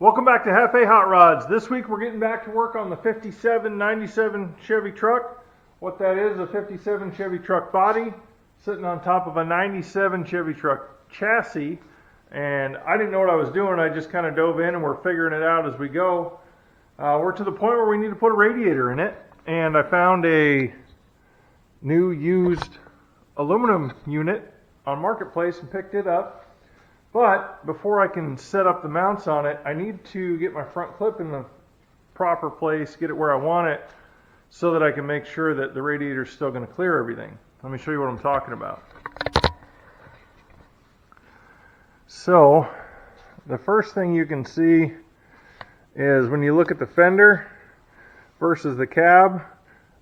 Welcome back to Half A Hot Rods. This week we're getting back to work on the 57-97 Chevy truck. What that is, a 57 Chevy truck body sitting on top of a 97 Chevy truck chassis. And I didn't know what I was doing. I just kind of dove in and we're figuring it out as we go. We're to the point where we need to put a radiator in it. And I found a new used aluminum unit on Marketplace and picked it up. But before I can set up the mounts on it, I need to get my front clip in the proper place, get it where I want it, so that I can make sure that the radiator is still going to clear everything. Let me show you what I'm talking about. So, the first thing you can see is when you look at the fender versus the cab,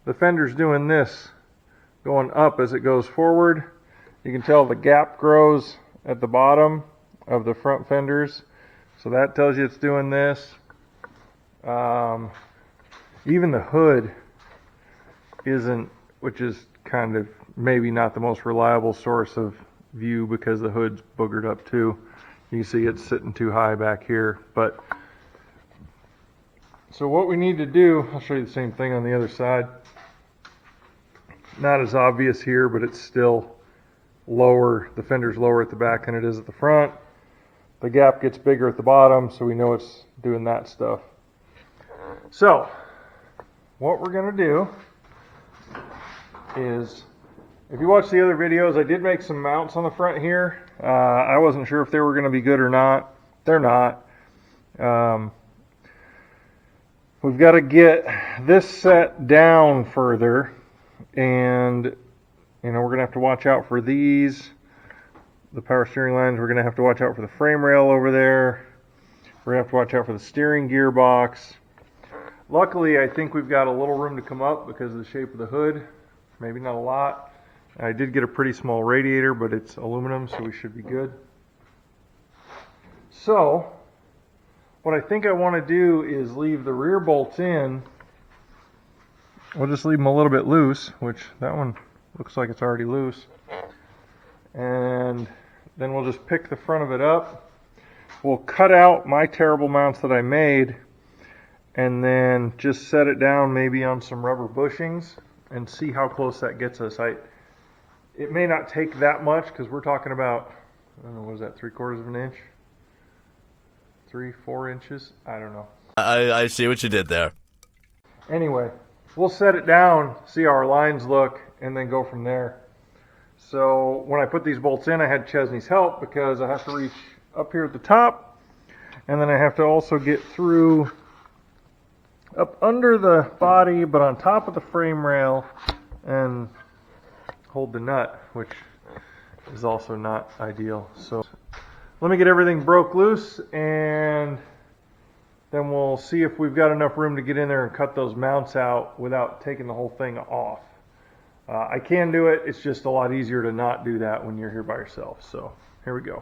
the fender's doing this, going up as it goes forward. You can tell the gap grows at the bottom of the front fenders, so that tells you it's doing this. Even the hood isn't, which is kind of maybe not the most reliable source of view because the hood's boogered up too. You can see it's sitting too high back here. But so what we need to do, I'll show you the same thing on the other side. Not as obvious here, but it's still lower. The fender's lower at the back than it is at the front. The gap gets bigger at the bottom, so we know it's doing that stuff. So, what we're going to do is, if you watch the other videos, I did make some mounts on the front here. I wasn't sure if they were going to be good or not. They're not. We've got to get this set down further, and we're going to have to watch out for these. The power steering lines, we're going to have to watch out for the frame rail over there. We're going to have to watch out for the steering gearbox. Luckily, I think we've got a little room to come up because of the shape of the hood. Maybe not a lot. I did get a pretty small radiator, but it's aluminum, so we should be good. So, what I think I want to do is leave the rear bolts in. We'll just leave them a little bit loose, which that one looks like it's already loose. And then we'll just pick the front of it up. We'll cut out my terrible mounts that I made and then just set it down maybe on some rubber bushings and see how close that gets us. It may not take that much because we're talking about, I don't know, what is that, 3/4 of an inch? 3-4 inches? I don't know. I see what you did there. Anyway, we'll set it down, see how our lines look, and then go from there. So when I put these bolts in, I had Chesney's help because I have to reach up here at the top, and then I have to also get through up under the body, but on top of the frame rail, and hold the nut, which is also not ideal. So let me get everything broke loose, and then we'll see if we've got enough room to get in there and cut those mounts out without taking the whole thing off. I can do it, it's just a lot easier to not do that when you're here by yourself. So here we go.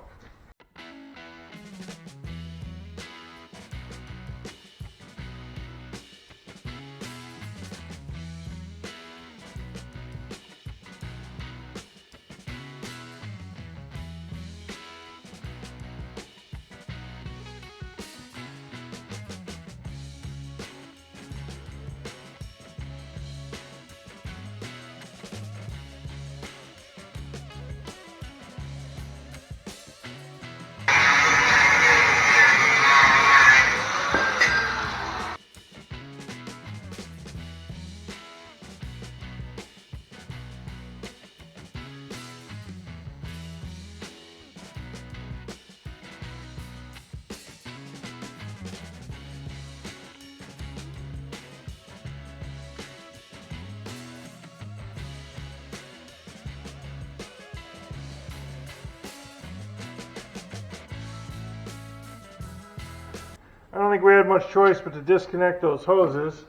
I don't think we had much choice but to disconnect those hoses.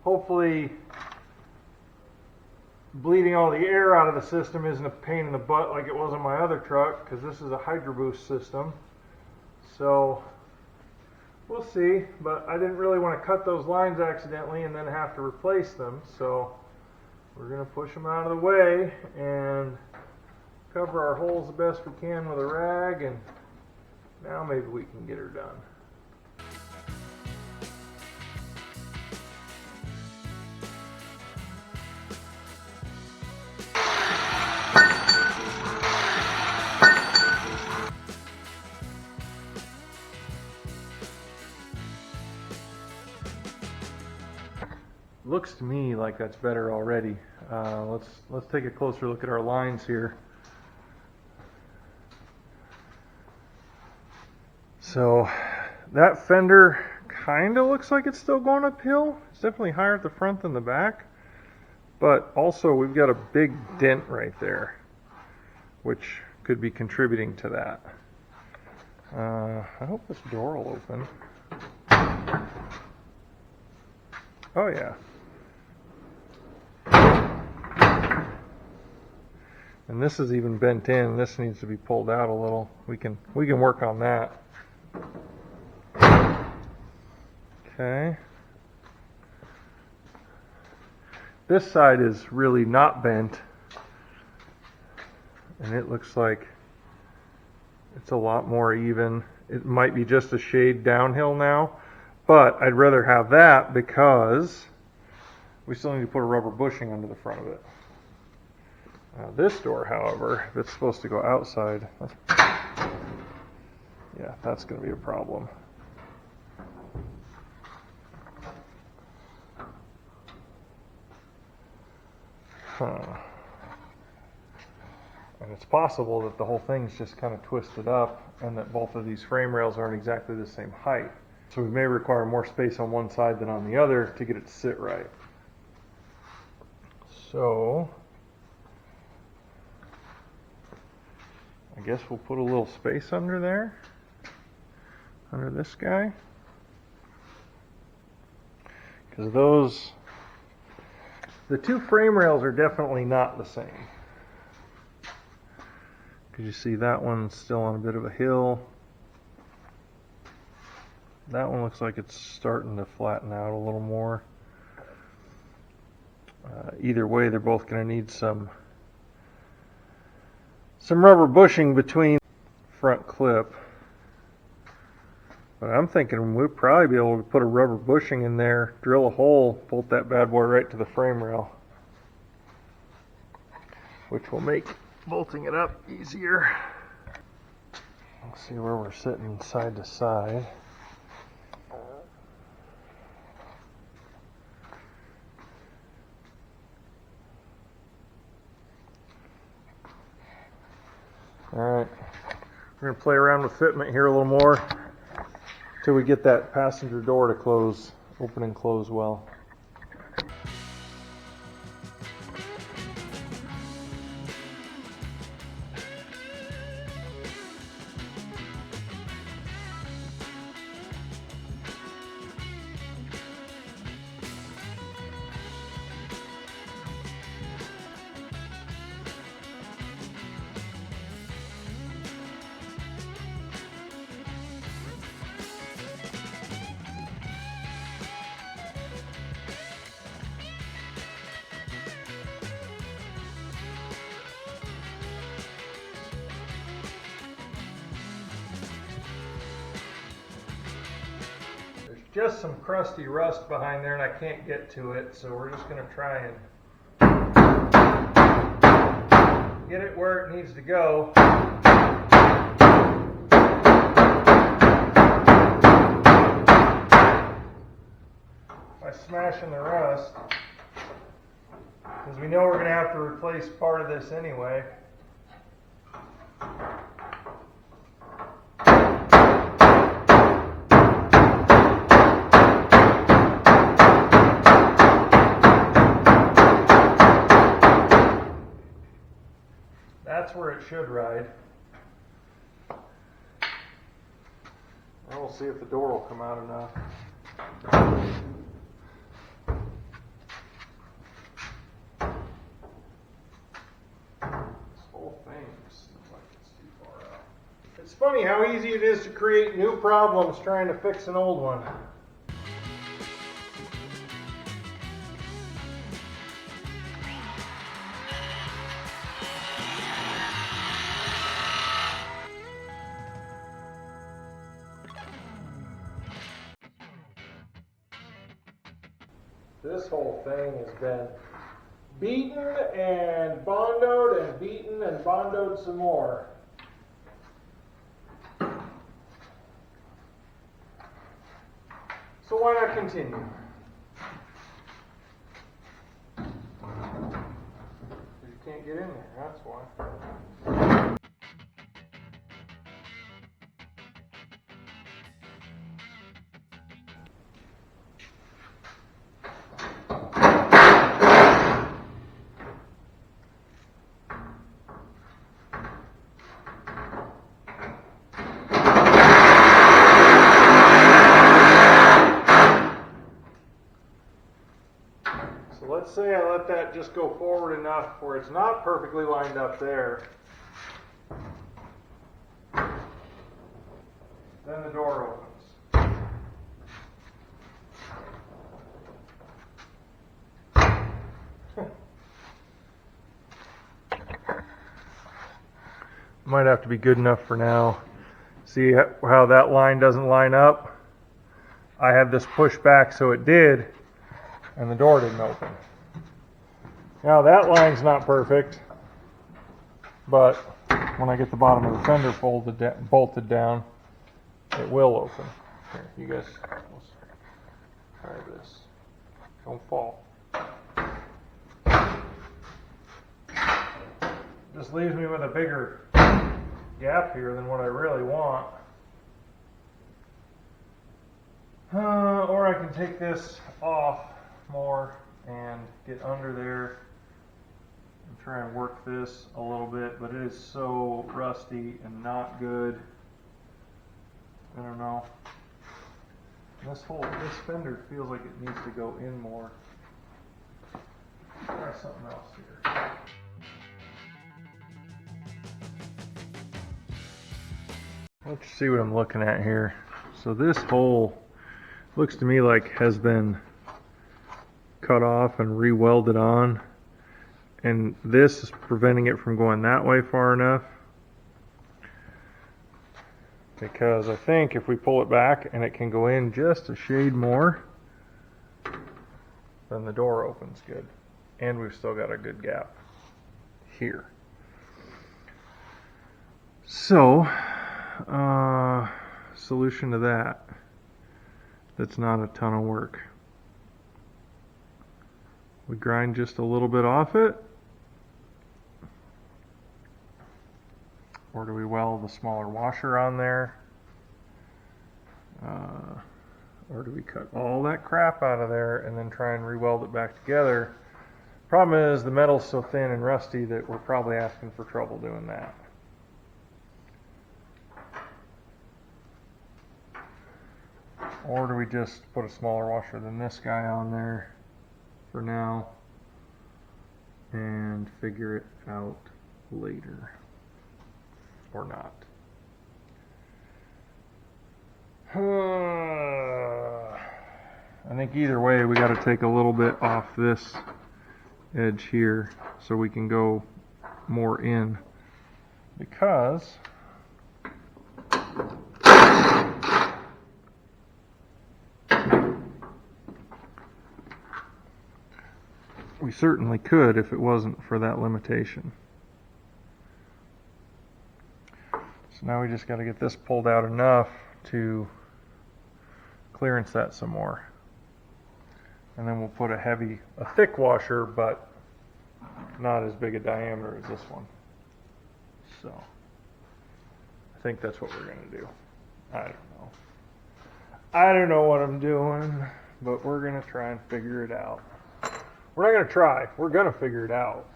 Hopefully bleeding all the air out of the system isn't a pain in the butt like it was on my other truck, because this is a Hydro Boost system. So we'll see, but I didn't really want to cut those lines accidentally and then have to replace them. So we're going to push them out of the way and cover our holes the best we can with a rag, and now maybe we can get her done. looks to me like that's better already. Let's take a closer look at our lines here. So that fender kind of looks like it's still going uphill. It's definitely higher at the front than the back, but also we've got a big dent right there, which could be contributing to that. I hope this door will open. Oh yeah. And this is even bent in. This needs to be pulled out a little. We can work on that. Okay. This side is really not bent, and it looks like it's a lot more even. It might be just a shade downhill now, but I'd rather have that because we still need to put a rubber bushing under the front of it. This door, however, if it's supposed to go outside, yeah, that's going to be a problem. And it's possible that the whole thing's just kind of twisted up and that both of these frame rails aren't exactly the same height. So we may require more space on one side than on the other to get it to sit right. So I guess we'll put a little space under there, under this guy, because the two frame rails are definitely not the same. Because you see that one's still on a bit of a hill. That one looks like it's starting to flatten out a little more. Either way, they're both going to need some rubber bushing between front clip. But I'm thinking we'll probably be able to put a rubber bushing in there, drill a hole, bolt that bad boy right to the frame rail, which will make bolting it up easier. Let's see where we're sitting side to side. Alright, we're going to play around with fitment here a little more until we get that passenger door to close, open and close well. Just some crusty rust behind there and I can't get to it, so we're just going to try and get it where it needs to go. By smashing the rust, because we know we're going to have to replace part of this anyway. That's where it should ride. And we'll see if the door will come out enough. This whole thing just looks like it's too far out. It's funny how easy it is to create new problems trying to fix an old one. This whole thing has been beaten and bondoed and beaten and bondoed some more. So why not continue? get in there, that's why. So let's say I let that just go forward enough where it's not perfectly lined up there. Then the door opens. Might have to be good enough for now. See how that line doesn't line up? I had this pushed back so it did, and the door didn't open. Now that line's not perfect, but when I get the bottom of the fender bolted down, it will open. Here, you guys, let's try this. Don't fall. Just leaves me with a bigger gap here than what I really want. Or I can take this off more and get under there and try and work this a little bit, but it is so rusty and not good. I don't know. This fender feels like it needs to go in more. Try something else here. Let's see what I'm looking at here. So this hole looks to me like has been cut off and re-welded on, and this is preventing it from going that way far enough, because I think if we pull it back and it can go in just a shade more, then the door opens good, and we've still got a good gap here. So solution to that's not a ton of work. We grind just a little bit off it, or do we weld the smaller washer on there, or do we cut all that crap out of there and then try and re-weld it back together? Problem is the metal's so thin and rusty that we're probably asking for trouble doing that. Or do we just put a smaller washer than this guy on there for now and figure it out later, or not? I think either way we got to take a little bit off this edge here so we can go more in, because we certainly could if it wasn't for that limitation. So now we just got to get this pulled out enough to clearance that some more. And then we'll put a thick washer, but not as big a diameter as this one. So I think that's what we're going to do. I don't know. I don't know what I'm doing, but we're going to try and figure it out. We're not going to try. We're going to figure it out.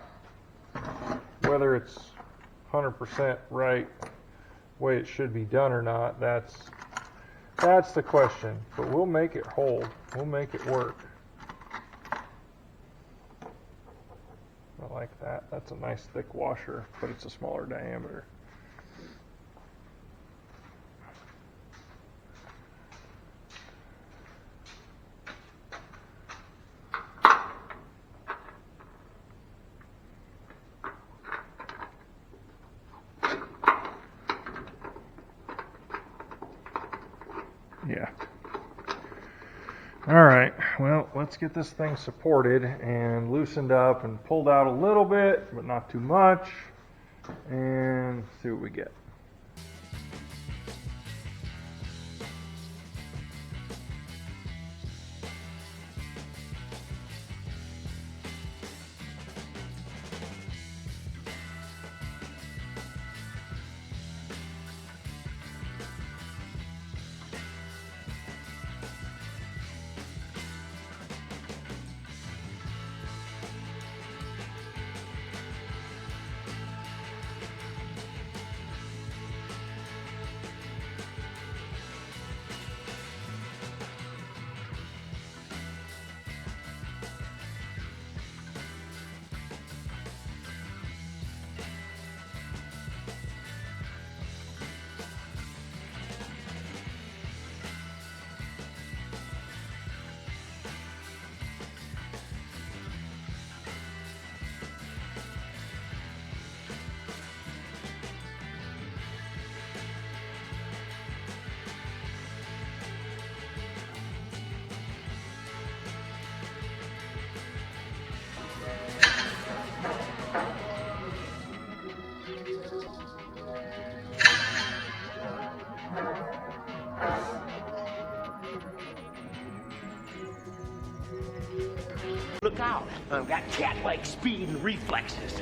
Whether it's 100% right way it should be done or not, that's the question. But we'll make it hold. We'll make it work. I like that. That's a nice thick washer, but it's a smaller diameter. Yeah. All right, well, let's get this thing supported and loosened up and pulled out a little bit, but not too much, and see what we get. Look out, I've got cat-like speed and reflexes.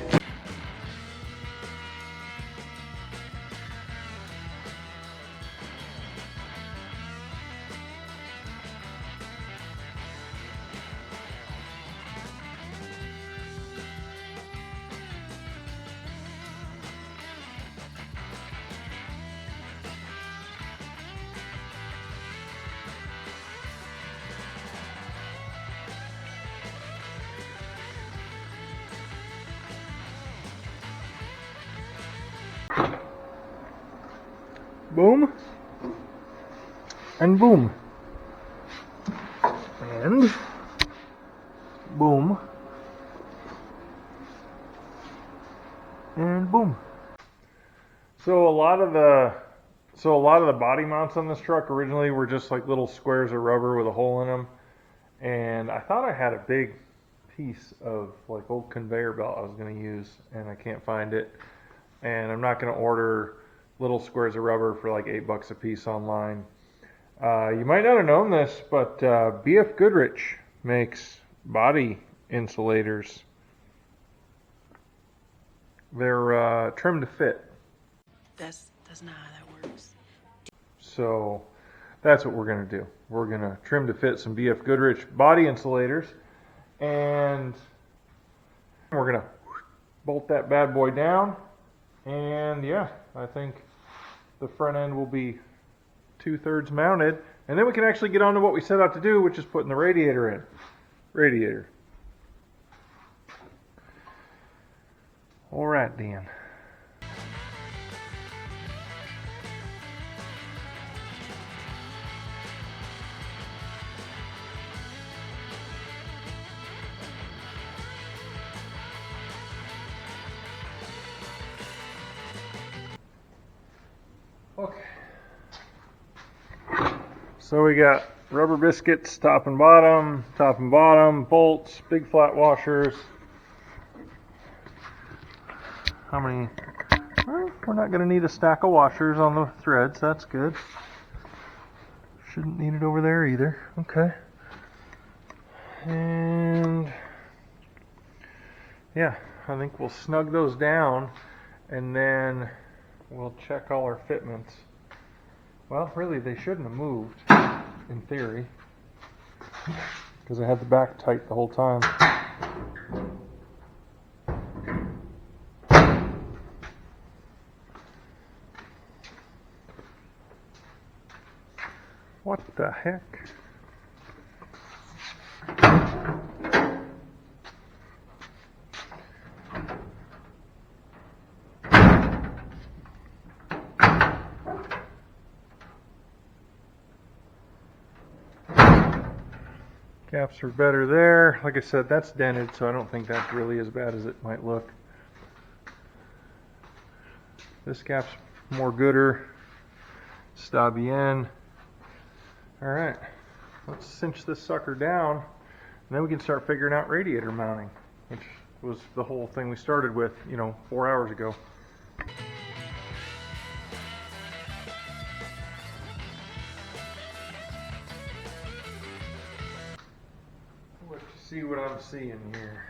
Boom. And boom. And boom. And boom. So a lot of the body mounts on this truck originally were just like little squares of rubber with a hole in them. And I thought I had a big piece of like old conveyor belt I was going to use, and I can't find it. And I'm not going to order little squares of rubber for like $8 a piece online. You might not have known this, but BF Goodrich makes body insulators. They're trim to fit. That's not how that works. So that's what we're going to do. We're going to trim to fit some BF Goodrich body insulators, and we're going to bolt that bad boy down. And yeah, I think the front end will be 2/3 mounted, and then we can actually get on to what we set out to do, which is putting the radiator in. Radiator. All right, Dan. Okay. So we got rubber biscuits, top and bottom, bolts, big flat washers. How many? Well, we're not going to need a stack of washers on the threads. That's good. Shouldn't need it over there either. Okay. And yeah, I think we'll snug those down, and then we'll check all our fitments. Well, really, they shouldn't have moved, in theory, because I had the back tight the whole time. What the heck? Gaps are better there. Like I said, that's dented, so I don't think that's really as bad as it might look. This gap's more gooder. Está bien. Alright, let's cinch this sucker down, and then we can start figuring out radiator mounting, which was the whole thing we started with, 4 hours ago. Let's see what I'm seeing here.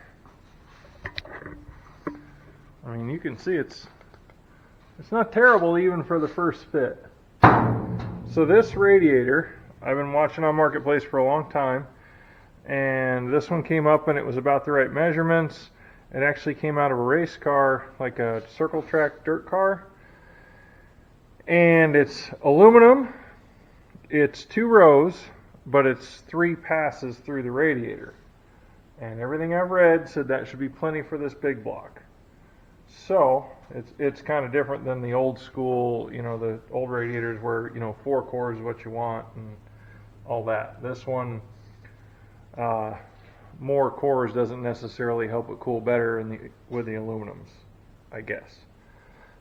I mean, you can see it's not terrible even for the first fit. So this radiator, I've been watching on Marketplace for a long time, and this one came up and it was about the right measurements. It actually came out of a race car, like a circle track dirt car, and it's aluminum. It's 2 rows, but it's 3 passes through the radiator, and everything I've read said that should be plenty for this big block. So it's kind of different than the old school, the old radiators where 4 cores is what you want and all that. This one, more cores doesn't necessarily help it cool better with the aluminums, I guess.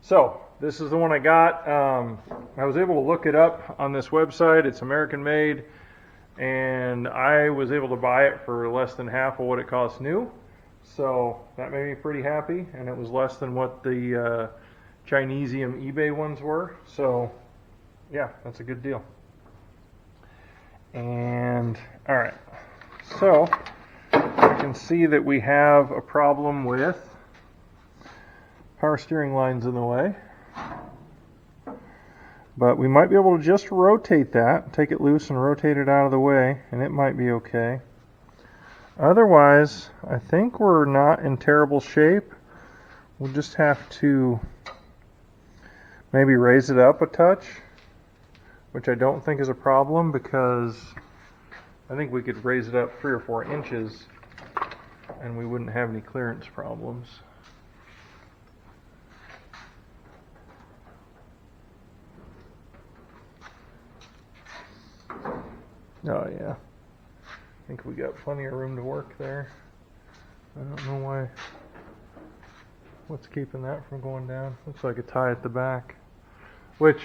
So this is the one I got. I was able to look it up on this website. It's American made, and I was able to buy it for less than half of what it costs new. So that made me pretty happy, and it was less than what the Chinesium eBay ones were. So yeah, that's a good deal. And all right, so I can can see that we have a problem with power steering lines in the way. But we might be able to just rotate that, take it loose and rotate it out of the way, and it might be okay. Otherwise, I think we're not in terrible shape. We'll just have to maybe raise it up a touch, which I don't think is a problem because I think we could raise it up 3 or 4 inches and we wouldn't have any clearance problems. Oh yeah, I think we got plenty of room to work there. I don't know why. What's keeping that from going down? Looks like a tie at the back. Which,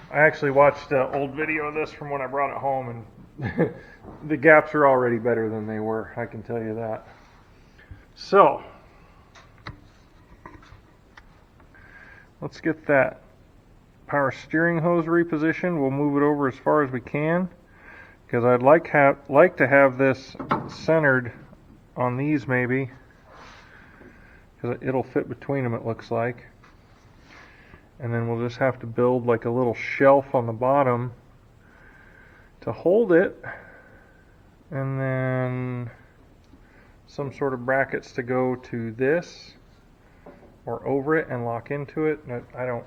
I actually watched an old video of this from when I brought it home, and the gaps are already better than they were, I can tell you that. So, let's get that power steering hose repositioned. We'll move it over as far as we can, because I'd like to have this centered on these maybe, because it'll fit between them, it looks like. And then we'll just have to build like a little shelf on the bottom to hold it, and then some sort of brackets to go to this or over it and lock into it. I don't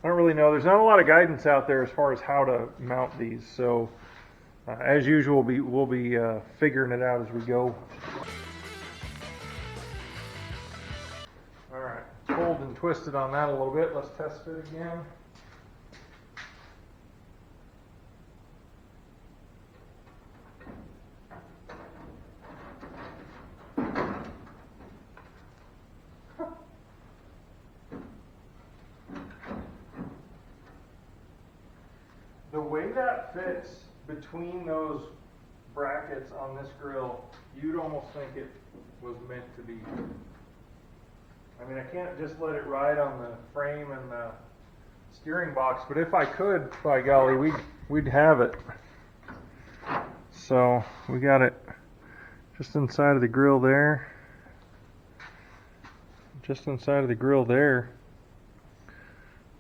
really know. There's not a lot of guidance out there as far as how to mount these, so as usual we'll be figuring it out as we go. Alright, pulled and twisted on that a little bit. Let's test it again. The way that fits between those brackets on this grill, you'd almost think it was meant to be. I mean, I can't just let it ride on the frame and the steering box, but if I could, by golly, we'd have it. So we got it just inside of the grill there. Just inside of the grill there.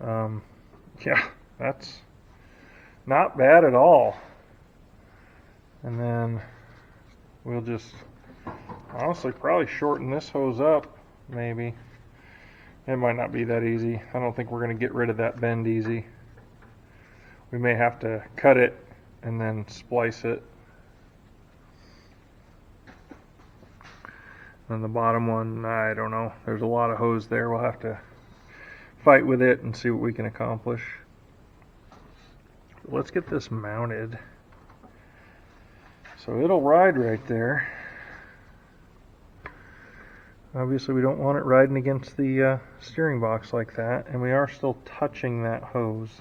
Yeah, that's not bad at all. And then we'll just honestly probably shorten this hose up, maybe. It might not be that easy. I don't think we're going to get rid of that bend easy. We may have to cut it and then splice it. And the bottom one, I don't know. There's a lot of hose there. We'll have to fight with it and see what we can accomplish. Let's get this mounted. So it'll ride right there. Obviously we don't want it riding against the steering box like that, and we are still touching that hose.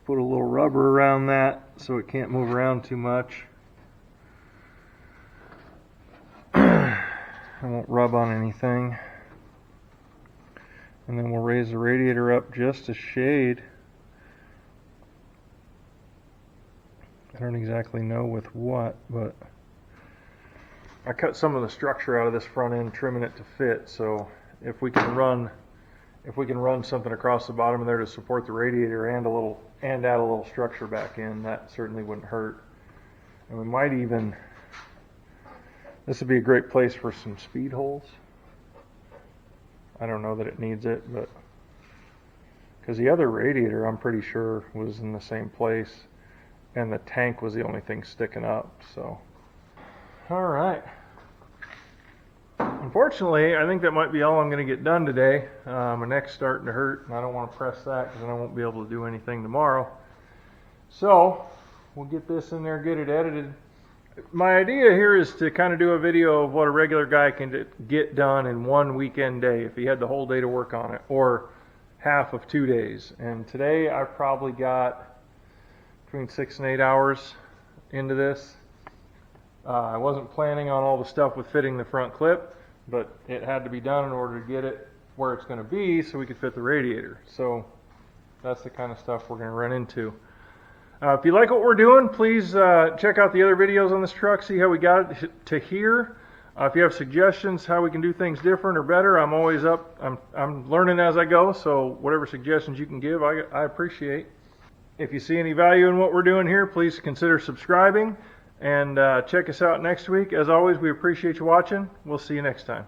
Put a little rubber around that so it can't move around too much. I won't rub on anything. And then we'll raise the radiator up just a shade. I don't exactly know with what, but I cut some of the structure out of this front end, trimming it to fit. So if we can run something across the bottom of there to support the radiator and add a little structure back in, that certainly wouldn't hurt. And we might even, this would be a great place for some speed holes. I don't know that it needs it, but because the other radiator I'm pretty sure was in the same place, and the tank was the only thing sticking up. So alright, unfortunately I think that might be all I'm going to get done today. My neck's starting to hurt and I don't want to press that because then I won't be able to do anything tomorrow. So we'll get this in there, get it edited. My idea here is to kind of do a video of what a regular guy can get done in one weekend day if he had the whole day to work on it, or half of 2 days. And today I probably got between 6 and 8 hours into this. I wasn't planning on all the stuff with fitting the front clip, but it had to be done in order to get it where it's going to be so we could fit the radiator. So that's the kind of stuff we're going to run into. If you like what we're doing, please check out the other videos on this truck, see how we got it to here. If you have suggestions how we can do things different or better, I'm always up. I'm learning as I go, so whatever suggestions you can give, I appreciate. If you see any value in what we're doing here, please consider subscribing and check us out next week. As always, we appreciate you watching. We'll see you next time.